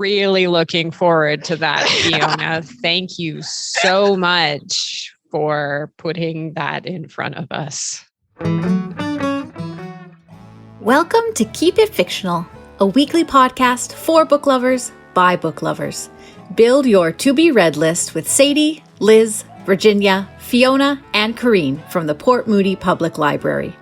really looking forward to that, Fiona. Thank you so much for putting that in front of us. Welcome to Keep It Fictional, a weekly podcast for book lovers by book lovers. Build your to-be-read list with Sadie, Liz, Virginia, Fiona, and Corene from the Port Moody Public Library.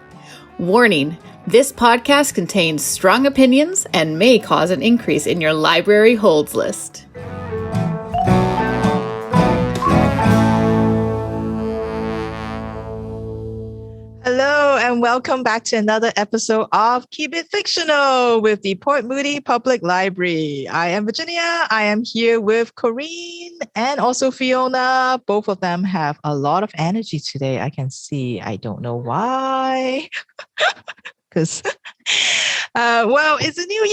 Warning, this podcast contains strong opinions and may cause an increase in your library holds list. Hello and welcome back to another episode of Keep It Fictional with the Port Moody Public Library. I am Virginia. I am here with Corene and also Fiona. Both of them have a lot of energy today. I can see. I don't know why. Because, well, it's a new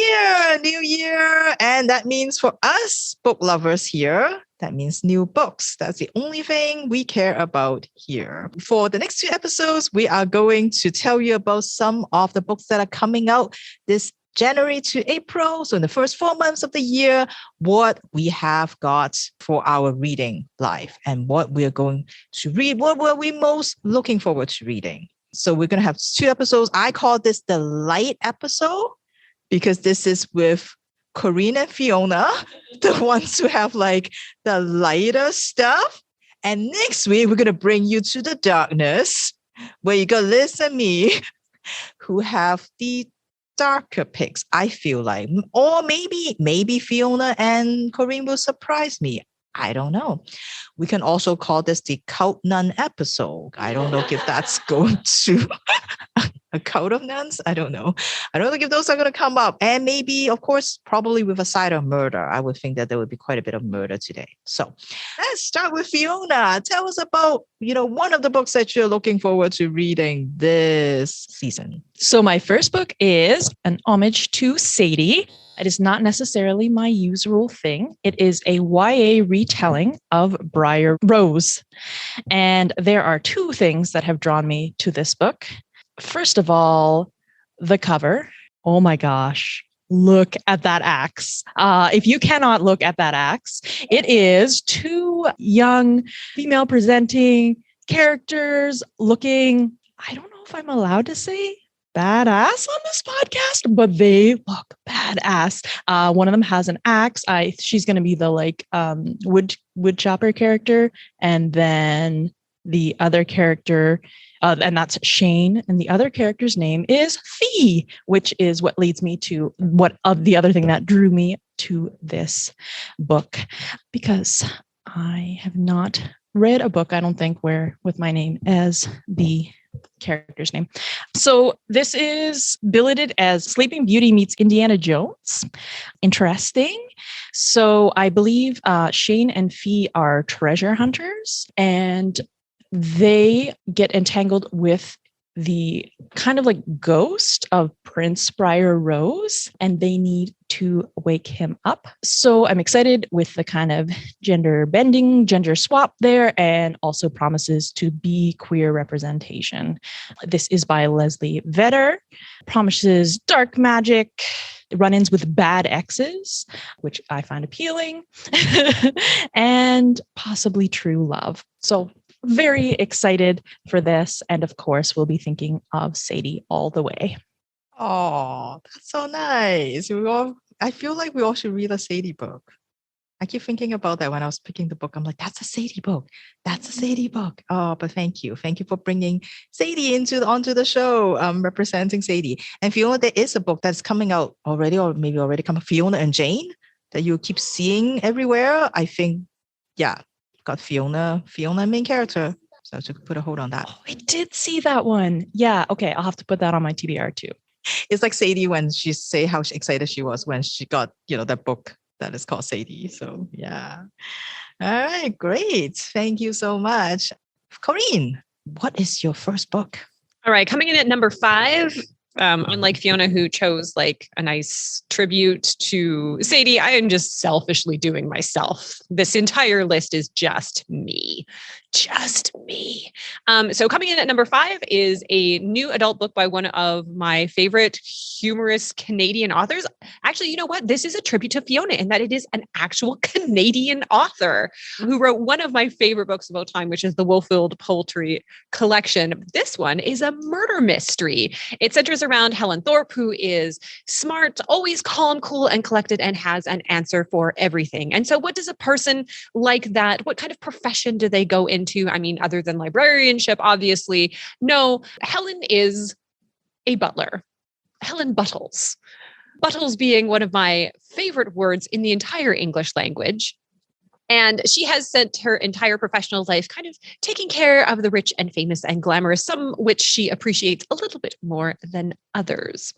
year. And that means for us book lovers here, that means new books. That's the only thing we care about here. For the next 2 episodes, we are going to tell you about some of the books that are coming out this January to April. So in the first 4 months of the year, what we have got for our reading life and what we're going to read. What were we most looking forward to reading? So we're going to have 2 episodes. I call this the light episode because this is with Corene and Fiona, the ones who have like the lighter stuff. And next week, we're going to bring you to the darkness where you got Liz and me who have the darker picks, I feel like. Or maybe Fiona and Corene will surprise me. I don't know. We can also call this the Cult Nun episode. I don't know if that's going to a cult of nuns. I don't know. I don't know if those are going to come up. And maybe, of course, probably with a side of murder. I would think that there would be quite a bit of murder today. So let's start with Fiona. Tell us about, one of the books that you're looking forward to reading this season. So my first book is an homage to Sadie. It is not necessarily my usual thing. It is a YA retelling of Briar Rose. And there are 2 things that have drawn me to this book. First of all, the cover. Oh my gosh. Look at that axe. If you cannot look at that axe, it is 2 young female presenting characters looking, I don't know if I'm allowed to say badass on this podcast, but they look badass. One of them has an axe. She's going to be the wood chopper character. And then the other character, and that's Shane. And the other character's name is Fee, which is what leads me to the other thing that drew me to this book, because I have not read a book, I don't think, with my name as the character's name. So this is billeted as Sleeping Beauty meets Indiana Jones. Interesting. So I believe Shane and Fee are treasure hunters, and they get entangled with the kind of like ghost of Prince Briar Rose, and they need to wake him up. So I'm excited with the kind of gender bending, gender swap there, and also promises to be queer representation. This is by Leslie Vedder, promises dark magic, run-ins with bad exes, which I find appealing, and possibly true love. So very excited for this. And of course, we'll be thinking of Sadie all the way. Oh, that's so nice. I feel like we all should read a Sadie book. I keep thinking about that when I was picking the book. I'm like, that's a Sadie book. That's a Sadie book. Oh, but thank you. Thank you for bringing Sadie onto the show, representing Sadie. And Fiona, there is a book that's coming out already, or maybe already come, Fiona and Jane, that you keep seeing everywhere. I think, yeah. Got Fiona main character. So to put a hold on that. Oh, I did see that one. Yeah. Okay. I'll have to put that on my TBR too. It's like Sadie when she say how excited she was when she got, that book that is called Sadie. So yeah. All right. Great. Thank you so much. Corene, what is your first book? All right. Coming in at number 5. Unlike Fiona, who chose like a nice tribute to Sadie, I am just selfishly doing myself. This entire list is just me. Just me. So coming in at number 5 is a new adult book by one of my favorite humorous Canadian authors. Actually, you know what? This is a tribute to Fiona in that it is an actual Canadian author who wrote one of my favorite books of all time, which is the Wolfield Poultry Collection. This one is a murder mystery. It centers around Helen Thorpe, who is smart, always calm, cool, and collected, and has an answer for everything. And so what does a person like that, what kind of profession do they go into? I mean, other than librarianship, obviously. No, Helen is a butler. Helen buttles. Buttles being one of my favorite words in the entire English language. And she has spent her entire professional life kind of taking care of the rich and famous and glamorous, some which she appreciates a little bit more than others.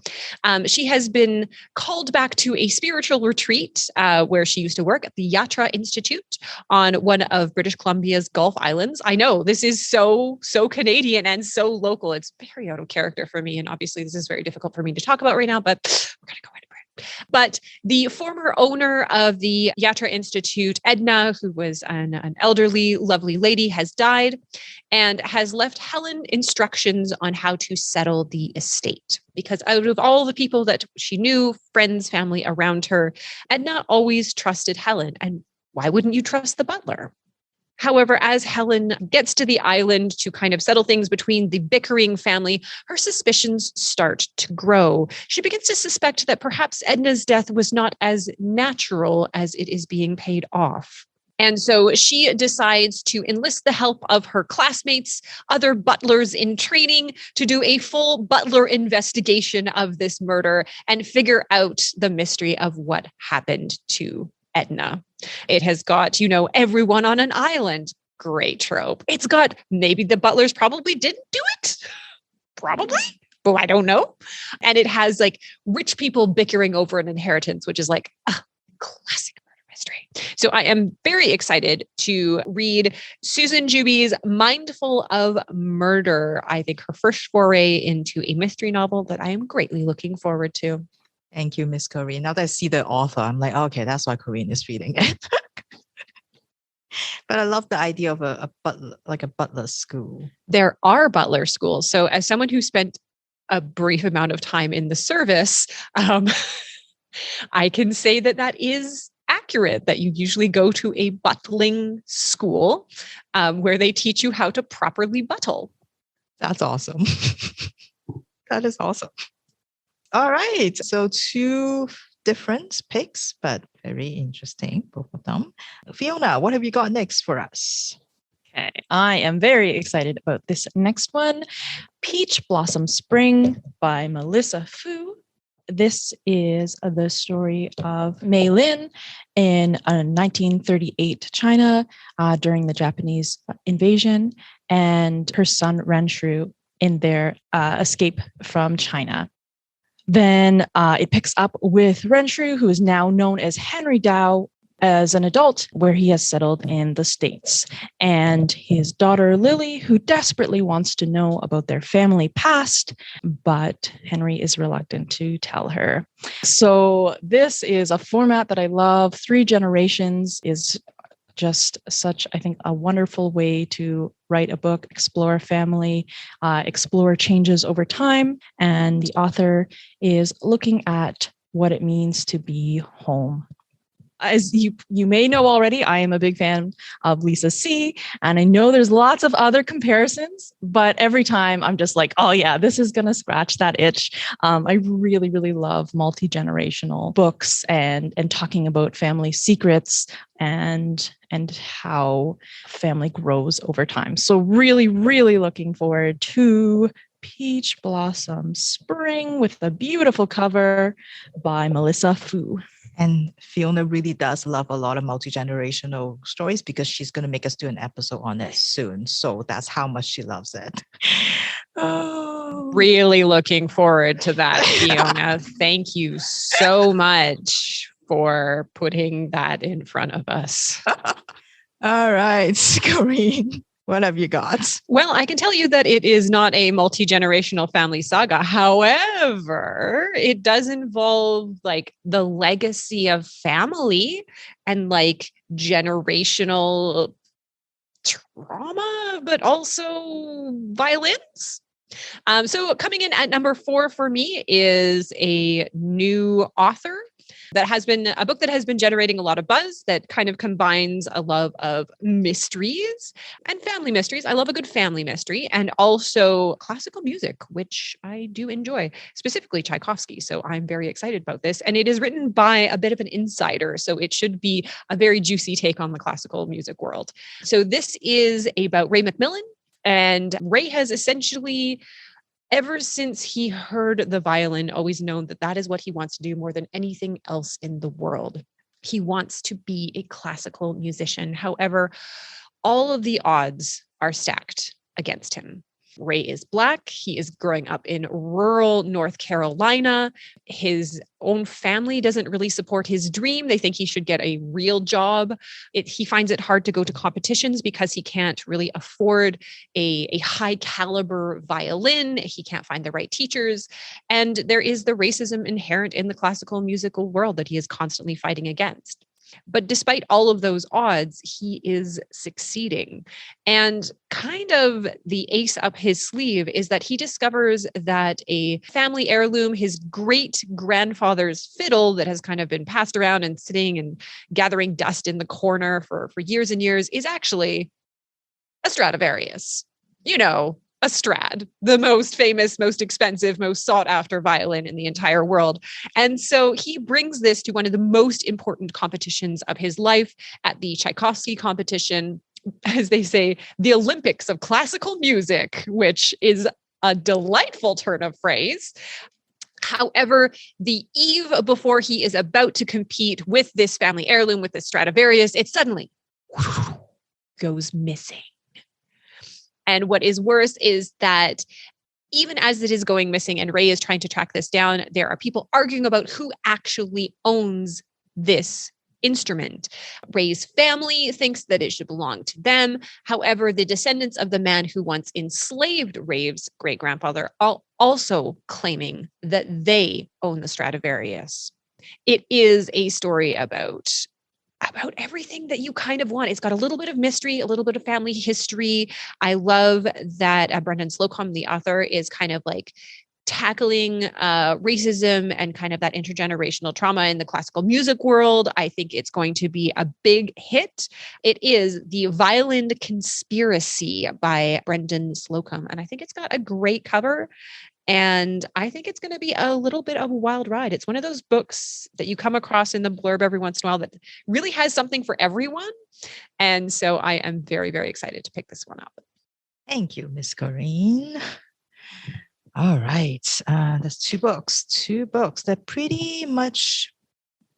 She has been called back to a spiritual retreat where she used to work at the Yatra Institute on one of British Columbia's Gulf Islands. I know this is so Canadian and so local. It's very out of character for me. And obviously this is very difficult for me to talk about right now, but we're going to go into it. But the former owner of the Yatra Institute, Edna, who was an elderly, lovely lady, has died and has left Helen instructions on how to settle the estate. Because out of all the people that she knew, friends, family around her, Edna always trusted Helen. And why wouldn't you trust the butler? However, as Helen gets to the island to kind of settle things between the bickering family, her suspicions start to grow. She begins to suspect that perhaps Edna's death was not as natural as it is being paid off. And so she decides to enlist the help of her classmates, other butlers in training, to do a full butler investigation of this murder and figure out the mystery of what happened to Edna. It has got, everyone on an island. Great trope. It's got maybe the butlers probably didn't do it. Probably. But I don't know. And it has like rich people bickering over an inheritance, which is like a classic murder mystery. So I am very excited to read Susan Juby's Mindful of Murder. I think her first foray into a mystery novel that I am greatly looking forward to. Thank you, Miss Corene. Now that I see the author, I'm like, okay, that's why Corene is reading it. But I love the idea of a butler, like a butler school. There are butler schools. So as someone who spent a brief amount of time in the service, I can say that is accurate, that you usually go to a butling school where they teach you how to properly buttle. That's awesome. That is awesome. All right. So 2 different picks, but very interesting, both of them. Fiona, what have you got next for us? Okay, I am very excited about this next one. Peach Blossom Spring by Melissa Fu. This is the story of Mei Lin in 1938 China during the Japanese invasion, and her son Ren Shu in their escape from China. Then it picks up with Ren Shu, who is now known as Henry Dao, as an adult, where he has settled in the States, and his daughter Lily, who desperately wants to know about their family past, but Henry is reluctant to tell her. So this is a format that I love. 3 generations is just such, I think, a wonderful way to write a book, explore a family, explore changes over time. And the author is looking at what it means to be home. As you may know already, I am a big fan of Lisa C. And I know there's lots of other comparisons, but every time I'm just like, oh yeah, this is going to scratch that itch. I really, really love multi-generational books and talking about family secrets and how family grows over time. So really, really looking forward to Peach Blossom Spring with a beautiful cover by Melissa Fu. And Fiona really does love a lot of multi-generational stories because she's going to make us do an episode on it soon. So that's how much she loves it. Oh, really looking forward to that, Fiona. Thank you so much for putting that in front of us. All right, Corene. What have you got? Well, I can tell you that it is not a multi-generational family saga. However, it does involve like the legacy of family and like generational trauma, but also violins. So coming in at number 4 for me is a new author that has been a book that has been generating a lot of buzz that kind of combines a love of mysteries and family mysteries. I love a good family mystery and also classical music, which I do enjoy, specifically Tchaikovsky. So I'm very excited about this. And it is written by a bit of an insider. So it should be a very juicy take on the classical music world. So this is about Ray McMillan. And Ray has essentially, ever since he heard the violin, always known that that is what he wants to do more than anything else in the world. He wants to be a classical musician. However, all of the odds are stacked against him. Ray is Black. He is growing up in rural North Carolina. His own family doesn't really support his dream. They think he should get a real job. He finds it hard to go to competitions because he can't really afford a high caliber violin. He can't find the right teachers. And there is the racism inherent in the classical musical world that he is constantly fighting against. But despite all of those odds, he is succeeding. And kind of the ace up his sleeve is that he discovers that a family heirloom, his great grandfather's fiddle that has kind of been passed around and sitting and gathering dust in the corner for years and years, is actually a Stradivarius. You know, a Strad, the most famous, most expensive, most sought after violin in the entire world. And so he brings this to one of the most important competitions of his life at the Tchaikovsky competition, as they say, the Olympics of classical music, which is a delightful turn of phrase. However, the eve before he is about to compete with this family heirloom, with the Stradivarius, it suddenly goes missing. And what is worse is that even as it is going missing and Ray is trying to track this down, there are people arguing about who actually owns this instrument. Ray's family thinks that it should belong to them. However, the descendants of the man who once enslaved Ray's great-grandfather are also claiming that they own the Stradivarius. It is a story about everything that you kind of want. It's got a little bit of mystery, a little bit of family history. I love that Brendan Slocumb, the author, is kind of like tackling racism and kind of that intergenerational trauma in the classical music world. I think it's going to be a big hit. It is The Violin Conspiracy by Brendan Slocumb. And I think it's got a great cover. And I think it's going to be a little bit of a wild ride. It's one of those books that you come across in the blurb every once in a while that really has something for everyone. And so I am very, very excited to pick this one up. Thank you, Miss Corene. All right. There's two books. They're pretty much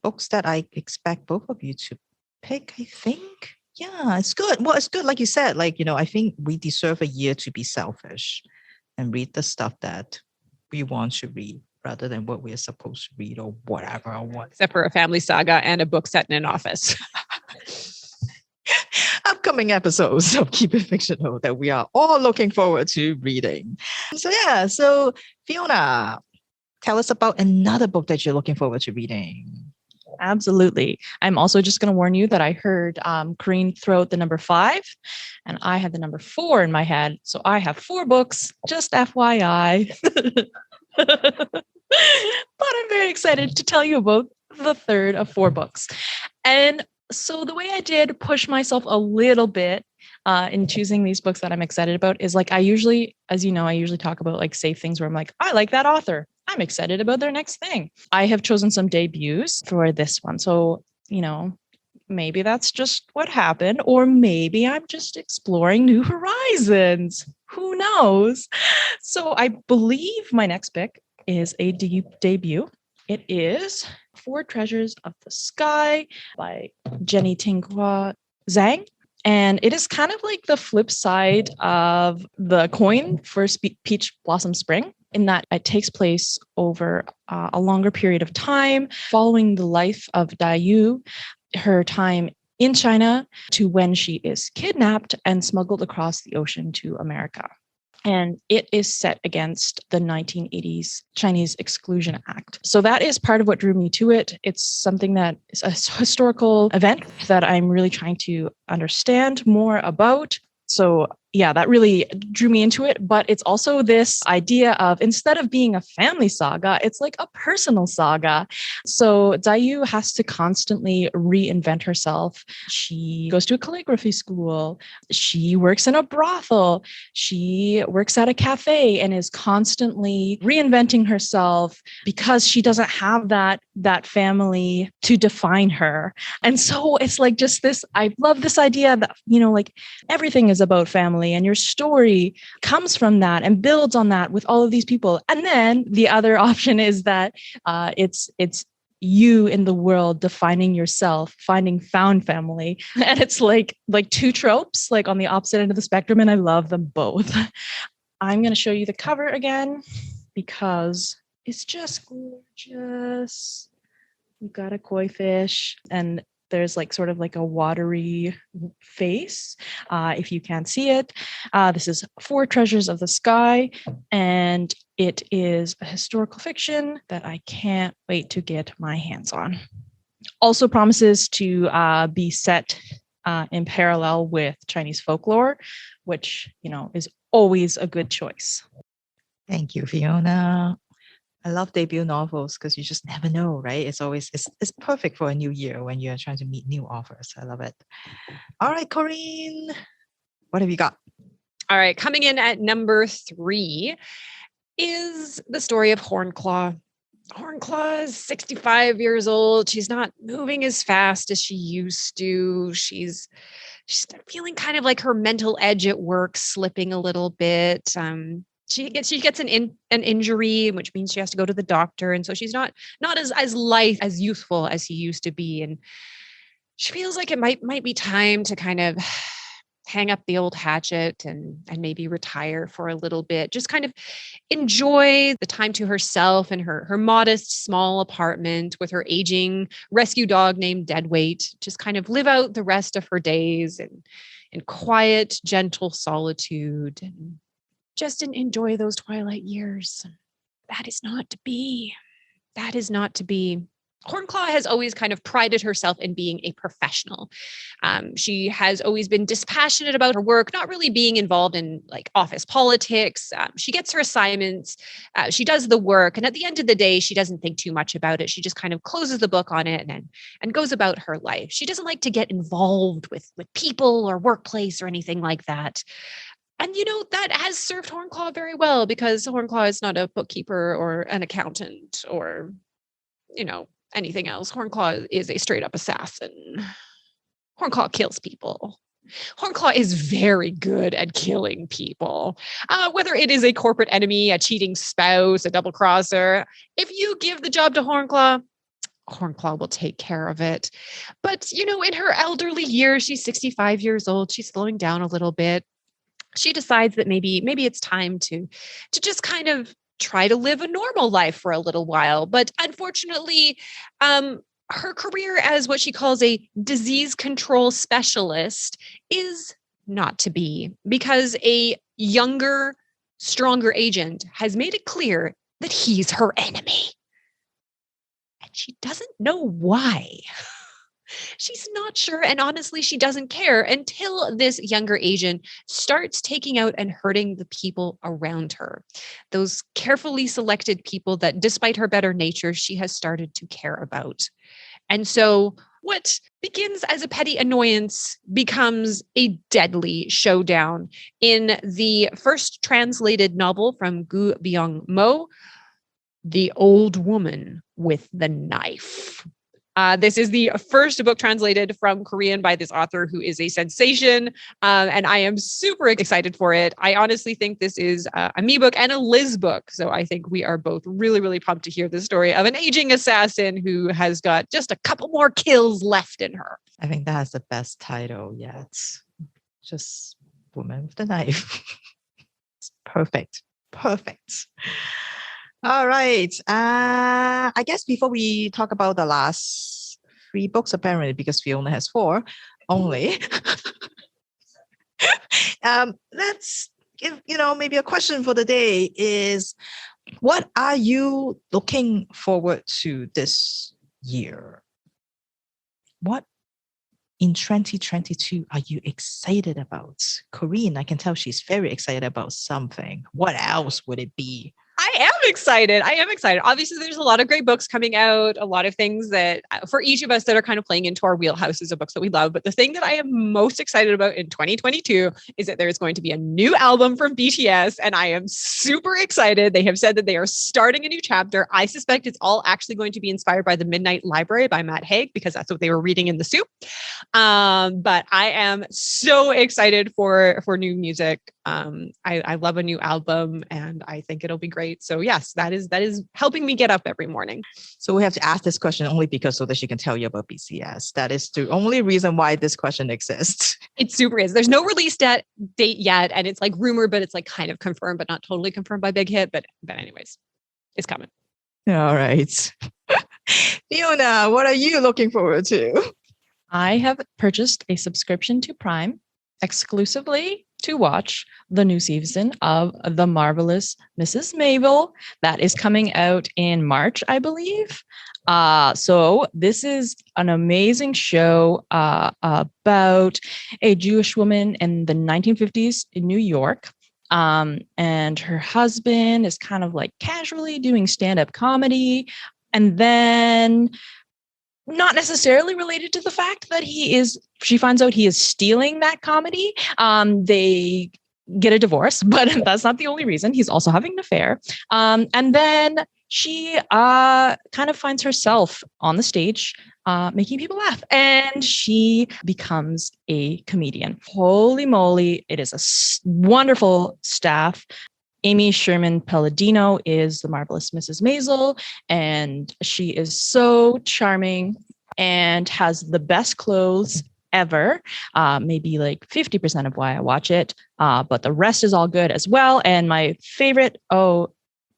books that I expect both of you to pick, I think. Yeah, it's good. Well, it's good. Like you said, I think we deserve a year to be selfish and read the stuff that we want to read rather than what we are supposed to read or whatever. Except for a family saga and a book set in an office. Upcoming episodes of Keep It Fictional that we are all looking forward to reading. So Fiona, tell us about another book that you're looking forward to reading. Absolutely. I'm also just going to warn you that I heard Corene throw out the number 5 and I had the number 4 in my head. So I have 4 books, just FYI. But I'm very excited to tell you about the third of 4 books. And so the way I did push myself a little bit in choosing these books that I'm excited about is I usually talk about safe things where I'm like, I like that author. I'm excited about their next thing. I have chosen some debuts for this one. So, maybe that's just what happened, or maybe I'm just exploring new horizons. Who knows? So I believe my next pick is a debut. It is 4 Treasures of the Sky by Jenny Tinghui Zhang. And it is kind of like the flip side of the coin for Peach Blossom Spring, in that it takes place over a longer period of time, following the life of Dayu, her time in China to when she is kidnapped and smuggled across the ocean to America. And it is set against the 1980s Chinese Exclusion Act. So that is part of what drew me to it. It's something that is a historical event that I'm really trying to understand more about. So yeah, that really drew me into it. But it's also this idea of, instead of being a family saga, it's like a personal saga. So Zai has to constantly reinvent herself. She goes to a calligraphy school. She works in a brothel. She works at a cafe and is constantly reinventing herself because she doesn't have that family to define her. And so it's like just this, I love this idea that, like everything is about family, and your story comes from that and builds on that with all of these people. And then the other option is that it's you in the world defining yourself, finding found family. And it's like two tropes, like on the opposite end of the spectrum. And I love them both. I'm going to show you the cover again because it's just gorgeous. We've got a koi fish, and there's sort of a watery face, if you can't see it. This is Four Treasures of the Sky, and it is a historical fiction that I can't wait to get my hands on. Also promises to be set in parallel with Chinese folklore, which, is always a good choice. Thank you, Fiona. I love debut novels because you just never know, right? It's perfect for a new year when you're trying to meet new authors. I love it. All right, Corene, what have you got? All right, coming in at number 3 is the story of Hornclaw. Hornclaw is 65 years old. She's not moving as fast as she used to. She's feeling kind of like her mental edge at work slipping a little bit. She gets an injury, which means she has to go to the doctor, and so she's not as lithe, as youthful as she used to be, and she feels like it might be time to kind of hang up the old hatchet and maybe retire for a little bit. Just kind of enjoy the time to herself in her modest small apartment with her aging rescue dog named Deadweight. Just kind of live out the rest of her days in quiet, gentle solitude, and just enjoy those twilight years. That is not to be. That is not to be. Hornclaw has always kind of prided herself in being a professional. She has always been dispassionate about her work, not really being involved in office politics. She gets her assignments, she does the work, and at the end of the day, she doesn't think too much about it. She just kind of closes the book on it and goes about her life. She doesn't like to get involved with people or workplace or anything like that. And, that has served Hornclaw very well, because Hornclaw is not a bookkeeper or an accountant or, anything else. Hornclaw is a straight up assassin. Hornclaw kills people. Hornclaw is very good at killing people, whether it is a corporate enemy, a cheating spouse, a double crosser. If you give the job to Hornclaw will take care of it. But, in her elderly years, she's 65 years old. She's slowing down a little bit. She decides that maybe it's time to just kind of try to live a normal life for a little while. But unfortunately, her career as what she calls a disease control specialist is not to be, because a younger, stronger agent has made it clear that he's her enemy. And she doesn't know why. She's not sure, and honestly, she doesn't care until this younger agent starts taking out and hurting the people around her. Those carefully selected people that, despite her better nature, she has started to care about. And so what begins as a petty annoyance becomes a deadly showdown. In the first translated novel from Gu Byeong-mo, The Old Woman with the Knife. This is the first book translated from Korean by this author who is a sensation, and I am super excited for it. I honestly think this is a me book and a Liz book, so I think we are both really, really pumped to hear the story of an aging assassin who has got just a couple more kills left in her. I think that's the best title yet. Just Woman with the Knife. It's perfect. All right. I guess before we talk about the last 3 books, apparently, because Fiona has 4 only, let's if, maybe a question for the day is, what are you looking forward to this year? What in 2022 are you excited about? Corene, I can tell she's very excited about something. What else would it be? I am excited. Obviously, there's a lot of great books coming out, a lot of things that for each of us that are kind of playing into our wheelhouses of books that we love. But the thing that I am most excited about in 2022 is that there's going to be a new album from BTS, and I am super excited. They have said that they are starting a new chapter. I suspect it's all actually going to be inspired by The Midnight Library by Matt Haig, because that's what they were reading in the soup. But I am so excited for new music. I love a new album, and I think it'll be great. So yes, that is helping me get up every morning. So we have to ask this question only because so that she can tell you about BCS. That is the only reason why this question exists. It super is. There's no release date yet, and it's like rumored, but it's like kind of confirmed, but not totally confirmed by Big Hit. But anyways, it's coming. All right. Fiona, what are you looking forward to? I have purchased a subscription to Prime exclusively to watch the new season of The Marvelous Mrs. Maisel that is coming out in March, I believe. So this is an amazing show about a Jewish woman in the 1950s in New York. And her husband is kind of like casually doing stand-up comedy. And then not necessarily related to the fact that she finds out he is stealing that comedy. They get a divorce, but that's not the only reason. He's also having an affair. And then she kind of finds herself on the stage making people laugh, and she becomes a comedian. Holy moly, it is a wonderful staff. Amy Sherman Palladino is the marvelous Mrs. Maisel, and she is so charming and has the best clothes ever. Maybe like 50% of why I watch it, but the rest is all good as well. And my favorite,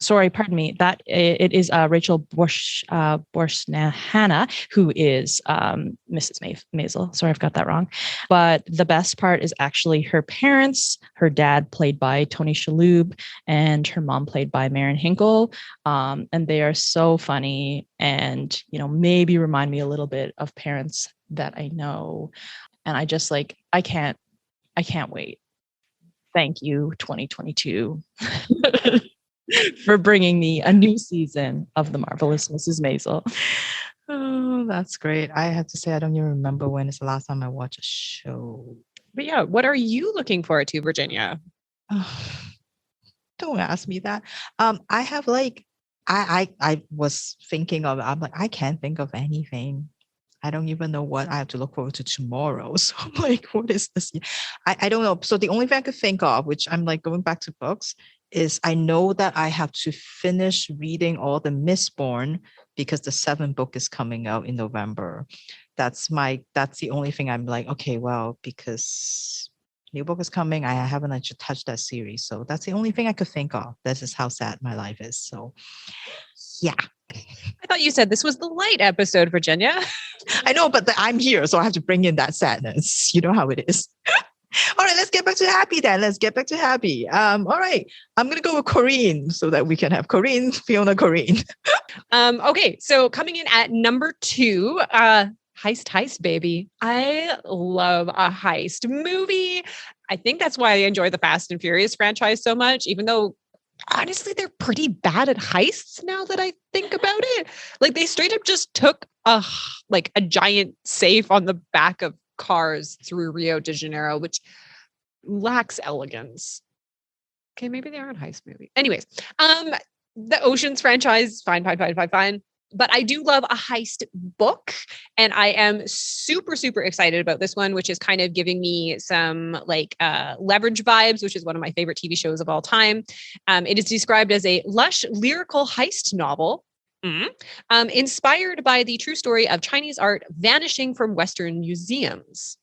that it is Rachel Borsnahana, who is Mrs. Maisel. Sorry, I've got that wrong. But the best part is actually her parents, her dad played by Tony Shalhoub and her mom played by Maren Hinkle. And they are so funny and, maybe remind me a little bit of parents that I know. And I just I can't wait. Thank you, 2022. For bringing me a new season of The Marvelous Mrs. Maisel. Oh, that's great. I have to say, I don't even remember when is the last time I watched a show. But yeah, what are you looking forward to, Virginia? Don't ask me that. I have I was thinking of, I can't think of anything. I don't even know what I have to look forward to tomorrow. So I'm like, what is this? I don't know. So the only thing I could think of, which I'm going back to books, is I know that I have to finish reading all the Mistborn because the 7th book is coming out in November. That's the only thing I'm okay, well, because new book is coming, I haven't actually touched that series. So that's the only thing I could think of. This is how sad my life is. So yeah. I thought you said this was the light episode, Virginia. I know, but I'm here, so I have to bring in that sadness. You know how it is. All right, let's get back to happy then. All right, I'm going to go with Corene so that we can have Corene, Fiona, Corene. Okay, so coming in at number 2, heist, baby. I love a heist movie. I think that's why I enjoy the Fast and Furious franchise so much, even though honestly, they're pretty bad at heists now that I think about it. They straight up just took a giant safe on the back of cars through Rio de Janeiro, which lacks elegance. Okay, maybe they are a heist movie. Anyways, the Oceans franchise, fine. But I do love a heist book, and I am super, super excited about this one, which is kind of giving me some Leverage vibes, which is one of my favorite TV shows of all time. It is described as a lush lyrical heist novel. Inspired by the true story of Chinese art vanishing from Western museums.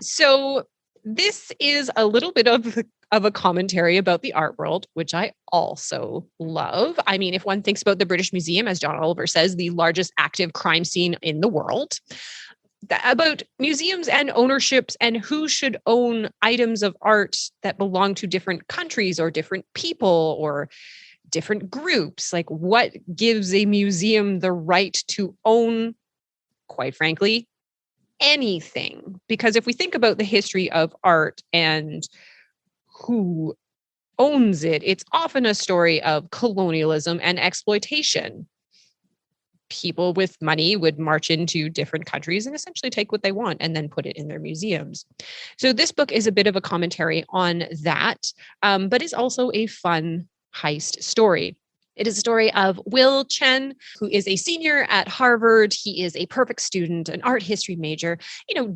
So this is a little bit of a commentary about the art world, which I also love. I mean, if one thinks about the British Museum, as John Oliver says, the largest active crime scene in the world, about museums and ownerships and who should own items of art that belong to different countries or different people or different groups. Like, what gives a museum the right to own, quite frankly, anything? Because if we think about the history of art and who owns it, it's often a story of colonialism and exploitation. People with money would march into different countries and essentially take what they want and then put it in their museums. So this book is a bit of a commentary on that, but is also a fun heist story. It is a story of Will Chen, who is a senior at Harvard. He is a perfect student, an art history major,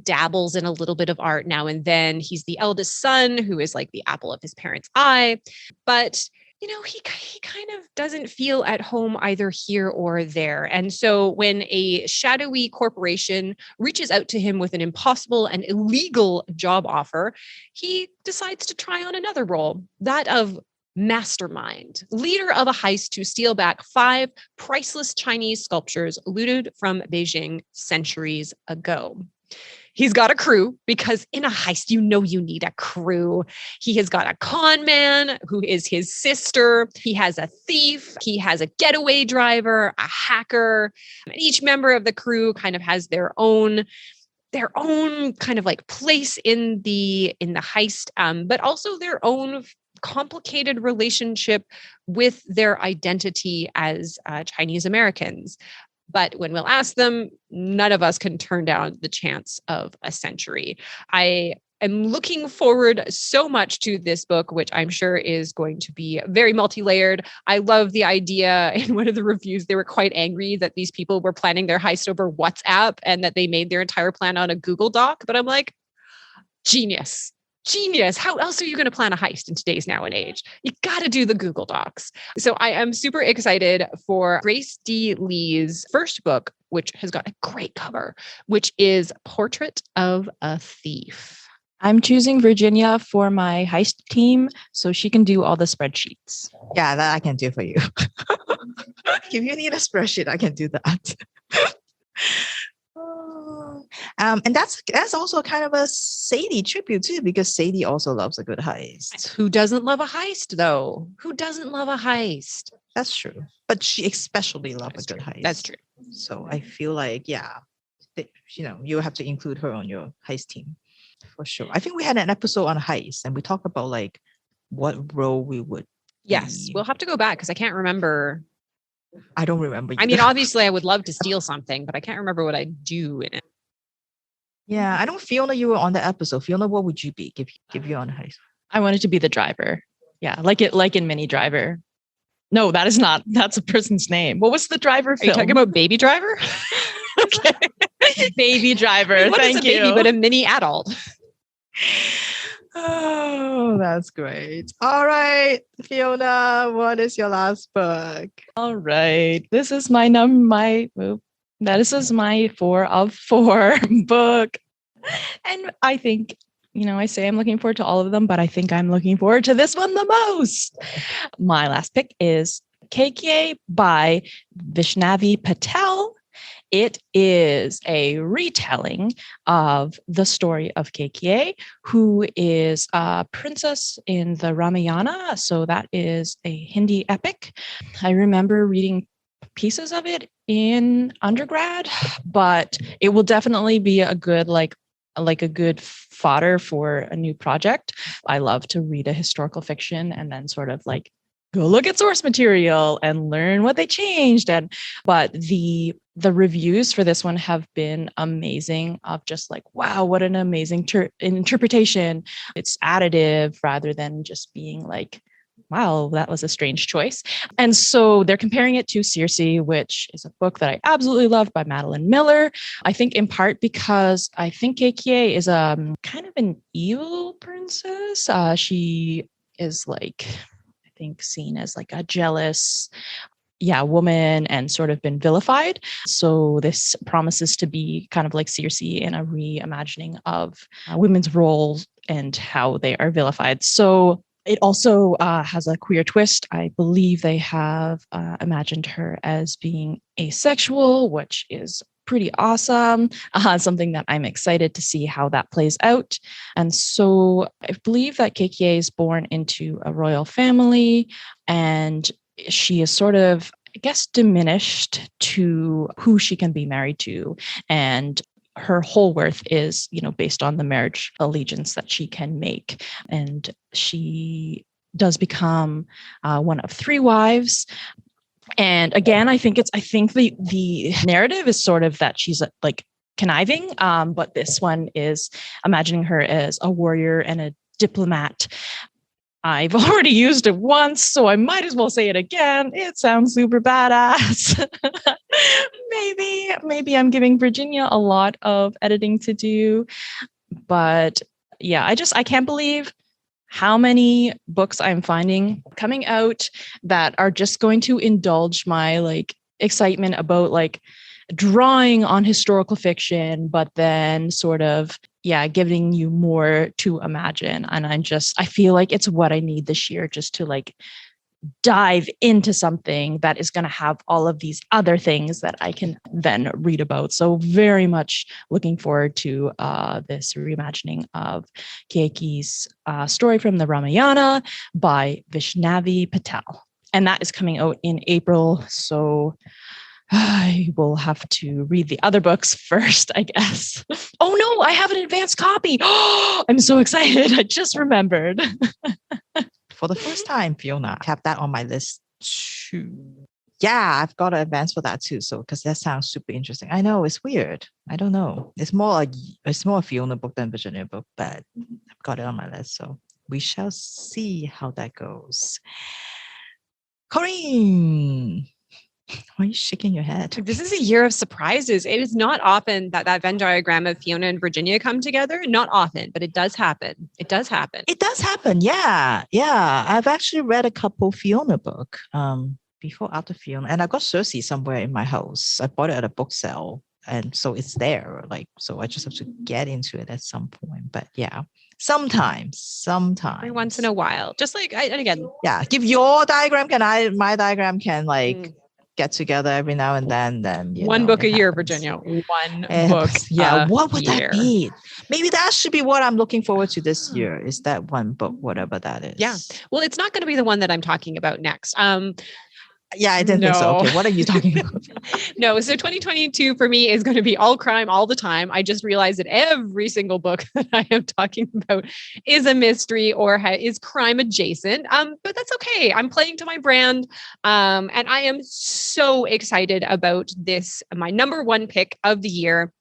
dabbles in a little bit of art now and then. He's the eldest son who is like the apple of his parents' eye. But he kind of doesn't feel at home either here or there. And so when a shadowy corporation reaches out to him with an impossible and illegal job offer, he decides to try on another role, that of mastermind, leader of a heist to steal back 5 priceless Chinese sculptures looted from Beijing centuries ago. He's got a crew because in a heist, you need a crew. He has got a con man who is his sister. He has a thief. He has a getaway driver, a hacker. And each member of the crew kind of has their own kind of like place in the heist, but also their own complicated relationship with their identity as Chinese Americans. But when we'll ask them, none of us can turn down the chance of a century. I am looking forward so much to this book, which I'm sure is going to be very multi-layered. I love the idea. In one of the reviews, they were quite angry that these people were planning their heist over WhatsApp and that they made their entire plan on a Google Doc. But I'm like, genius. How else are you going to plan a heist in today's now and age? You got to do the Google Docs. So I am super excited for Grace D. Lee's first book, which has got a great cover, which is Portrait of a Thief. I'm choosing Virginia for my heist team so she can do all the spreadsheets. Yeah, that I can do for you. If you need a spreadsheet, I can do that. And that's also kind of a Sadie tribute too, because Sadie also loves a good heist. Who doesn't love a heist, though? Who doesn't love a heist? That's true. But she especially loves a good heist. That's true. So I feel like, you have to include her on your heist team for sure. I think we had an episode on heist and we talked about like what role we would. Yes, we'll have to go back because I can't remember. I don't remember. I mean, obviously I would love to steal something, but I can't remember what I do in it. Yeah, I know, Fiona, you were on the episode. Fiona, what would you be if you're on a heist? I wanted to be the driver. Yeah, like in Mini Driver. No, that's a person's name. What was the driver film? Are you talking about Baby Driver? Okay. Baby Driver. What Thank is a you. baby but a mini adult? Oh, that's great. All right, Fiona, what is your last book? All right. This is my 4 of 4 book. And I think, I say I'm looking forward to all of them, but I think I'm looking forward to this one the most. My last pick is Kaikeyi by Vaishnavi Patel. It is a retelling of the story of Kaikeyi, who is a princess in the Ramayana. So that is a Hindi epic. I remember reading pieces of it in undergrad, but it will definitely be a good a good fodder for a new project. I love to read a historical fiction and then sort of like go look at source material and learn what they changed. But the reviews for this one have been amazing, of just like, wow, what an amazing interpretation. It's additive rather than just being like, wow, that was a strange choice. And so they're comparing it to Circe, which is a book that I absolutely loved by Madeline Miller. I think in part because I think Kaikeyi is kind of an evil princess. She is like, I think, seen as like a jealous woman and sort of been vilified. So this promises to be kind of like Circe in a reimagining of women's roles and how they are vilified. So it also has a queer twist. I believe they have imagined her as being asexual, which is pretty awesome. Something that I'm excited to see how that plays out. And so I believe that Kaikeyi is born into a royal family, and she is sort of, I guess, diminished to who she can be married to. And her whole worth is, based on the marriage allegiance that she can make. And she does become one of 3 wives. And again, I think the narrative is sort of that she's like conniving, but this one is imagining her as a warrior and a diplomat. I've already used it once, so I might as well say it again. It sounds super badass. Maybe I'm giving Virginia a lot of editing to do, but yeah, I can't believe how many books I'm finding coming out that are just going to indulge my excitement about drawing on historical fiction, but then sort of, giving you more to imagine. And I feel like it's what I need this year, just to dive into something that is going to have all of these other things that I can then read about. So very much looking forward to this reimagining of Kaikeyi's story from the Ramayana by Vaishnavi Patel. And that is coming out in April. So I will have to read the other books first, I guess. Oh no, I have an advanced copy. Oh, I'm so excited. I just remembered. For the first time, Fiona, I have that on my list too. Yeah, I've got an advance for that too. So, because that sounds super interesting. I know it's weird. I don't know. It's more a Fiona book than Virginia book, but I've got it on my list. So we shall see how that goes. Corene, why are you shaking your head? This is a year of surprises. It is not often that Venn diagram of Fiona and Virginia come together. Not often, but it does happen. It does happen. It does happen. Yeah. Yeah. I've actually read a couple Fiona book before, after Fiona. And I've got Cersei somewhere in my house. I bought it at a book sale. And so it's there. So I just have to get into it at some point. But yeah, sometimes. Every once in a while. Just and again. Yeah. If your diagram my diagram can get together every now and then one book a year, Virginia. One book. Yeah. What would that be? Maybe that should be what I'm looking forward to this year, is that one book, whatever that is. Yeah. Well, it's not going to be the one that I'm talking about next. Yeah, I didn't think so. Okay, what are you talking about? No, so 2022 for me is going to be all crime all the time. I just realized that every single book that I am talking about is a mystery or is crime adjacent. But that's okay. I'm playing to my brand. And I am so excited about this, my number 1 pick of the year,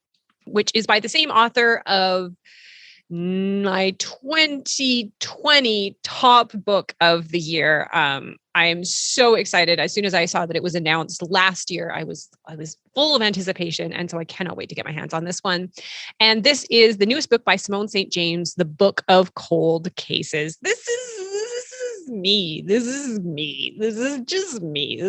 which is by the same author of my 2020 top book of the year. I am so excited. As soon as I saw that it was announced last year, I was full of anticipation. And so I cannot wait to get my hands on this one. And this is the newest book by Simone St. James, The Book of Cold Cases. This is me. This is me. This is just me.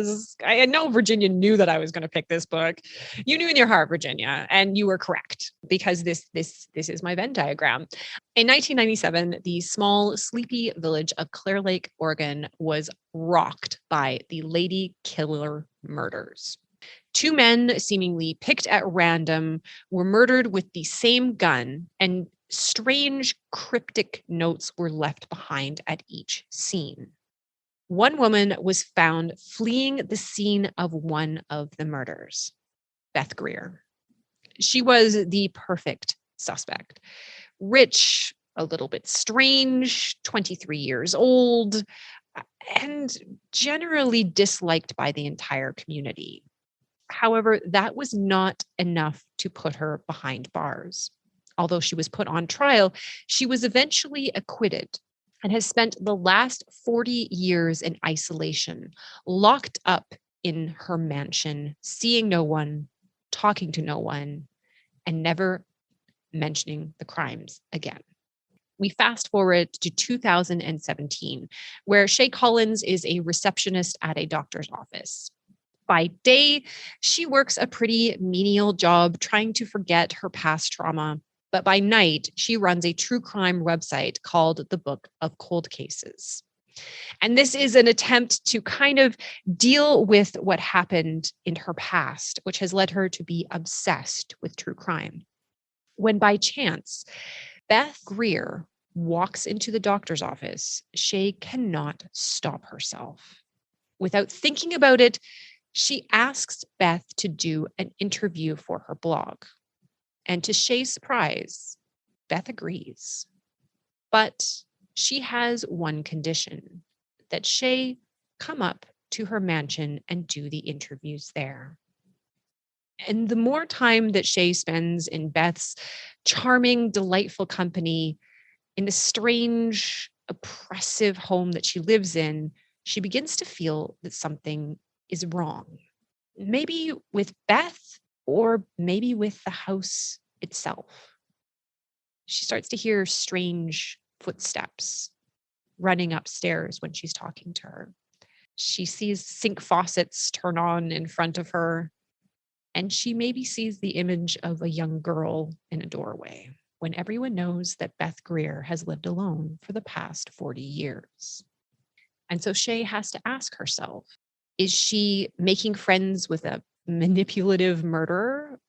I know Virginia knew that I was going to pick this book. You knew in your heart, Virginia, and you were correct, because this is my Venn diagram. In 1997, the small, sleepy village of Clear Lake, Oregon was rocked by the Lady Killer murders. 2 men, seemingly picked at random, were murdered with the same gun, and strange, cryptic notes were left behind at each scene. One woman was found fleeing the scene of one of the murders, Beth Greer. She was the perfect suspect. Rich, a little bit strange, 23 years old, and generally disliked by the entire community. However, that was not enough to put her behind bars. Although she was put on trial, she was eventually acquitted and has spent the last 40 years in isolation, locked up in her mansion, seeing no one, talking to no one, and never mentioning the crimes again. We fast forward to 2017, where Shay Collins is a receptionist at a doctor's office. By day, she works a pretty menial job trying to forget her past trauma. But by night, she runs a true crime website called The Book of Cold Cases. And this is an attempt to kind of deal with what happened in her past, which has led her to be obsessed with true crime. When by chance, Beth Greer walks into the doctor's office, Shay cannot stop herself. Without thinking about it, she asks Beth to do an interview for her blog. And to Shay's surprise, Beth agrees. But she has one condition, that Shay come up to her mansion and do the interviews there. And the more time that Shay spends in Beth's charming, delightful company, in the strange, oppressive home that she lives in, she begins to feel that something is wrong. Maybe with Beth, or maybe with the house itself. She starts to hear strange footsteps running upstairs when she's talking to her. She sees sink faucets turn on in front of her, and she maybe sees the image of a young girl in a doorway when everyone knows that Beth Greer has lived alone for the past 40 years. And so Shay has to ask herself, is she making friends with a manipulative murderer,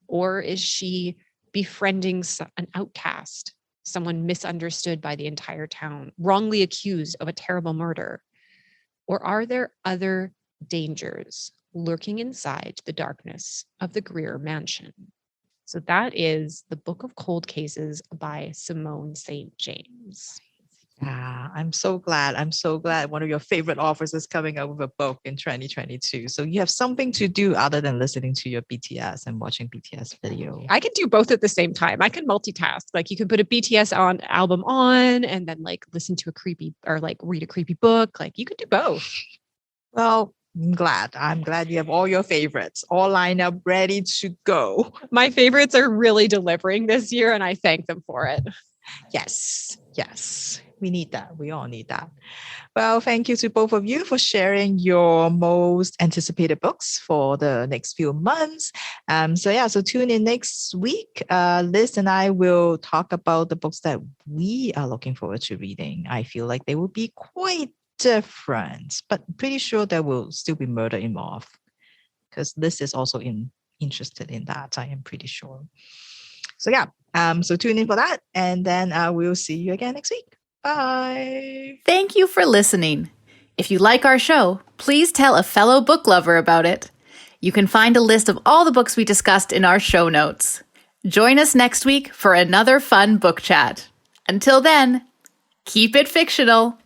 or is she befriending an outcast, someone misunderstood by the entire town, wrongly accused of a terrible murder? Or are there other dangers lurking inside the darkness of the Greer mansion? So that is The Book of Cold Cases by Simone St. James. Yeah, I'm so glad. I'm so glad one of your favorite authors is coming out with a book in 2022. So you have something to do other than listening to your BTS and watching BTS video. I can do both at the same time. I can multitask. Like you can put a BTS album on and then like listen to a creepy or like read a creepy book. Like you could do both. Well, I'm glad you have all your favorites all lined up, ready to go. My favorites are really delivering this year, and I thank them for it. Yes. We need that. We all need that. Well, thank you to both of you for sharing your most anticipated books for the next few months. So tune in next week. Liz and I will talk about the books that we are looking forward to reading. I feel like they will be quite different, but pretty sure there will still be murder involved because Liz is also interested in that. I am pretty sure. So so tune in for that, and then we'll see you again next week. Bye. Thank you for listening. If you like our show, please tell a fellow book lover about it. You can find a list of all the books we discussed in our show notes. Join us next week for another fun book chat. Until then, keep it fictional.